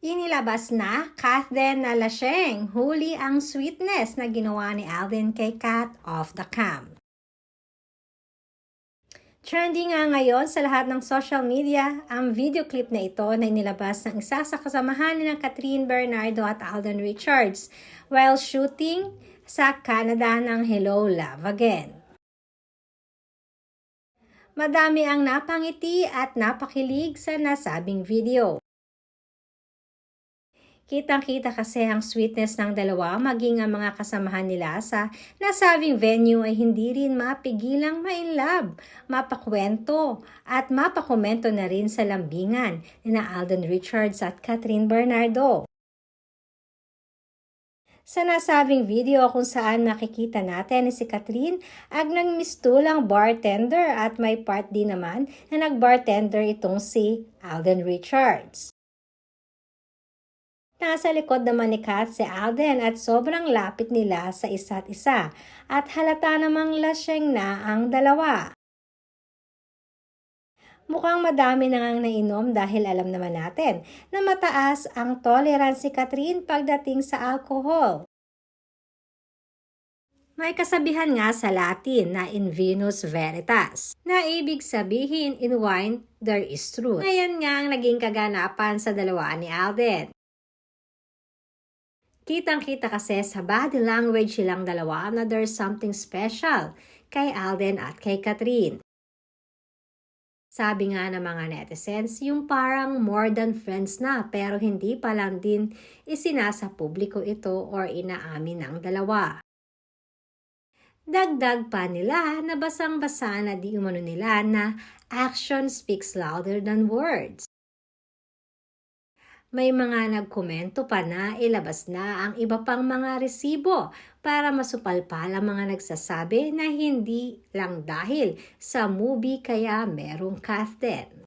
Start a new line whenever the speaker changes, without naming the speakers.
Inilabas na Katden na laseng, huli ang sweetness na ginawa ni Alden kay Kat off the cam. Trending nga ngayon sa lahat ng social media ang video clip na ito na inilabas ng isa sa kasamahan ni Kathryn Bernardo at Alden Richards while shooting sa Canada ng Hello Love Again. Madami ang napangiti at napakilig sa nasabing video. Kitang-kita kasi ang sweetness ng dalawa maging ang mga kasamahan nila sa nasabing venue ay hindi rin mapigilang ma-inlove, mapakwento at mapakomento na rin sa lambingan ni Alden Richards at Kathryn Bernardo. Sa nasabing video kung saan makikita natin ni si Kathryn ang nagmistulang bartender at may part din naman na nagbartender itong si Alden Richards. Nasa likod naman ni Kat si Alden at sobrang lapit nila sa isa't isa at halata namang laseng na ang dalawa. Mukhang madami na ngang nainom dahil alam naman natin na mataas ang tolerance si Kathryn pagdating sa alcohol. May kasabihan nga sa Latin na in vinus veritas, na ibig sabihin in wine there is truth. Ngayon nga ang naging kaganapan sa dalawa ni Alden. Kitang-kita kasi sa body language silang dalawa na there's something special kay Alden at kay Kathryn. Sabi nga ng mga netizens, yung parang more than friends na pero hindi pa lang din isinasa publiko ito or inaamin ng dalawa. Dagdag pa nila na basang-basa na di umano nila na action speaks louder than words. May mga nagkomento pa na ilabas na ang iba pang mga resibo para masupalpal ang mga nagsasabi na hindi lang dahil sa movie kaya merong Kathryn.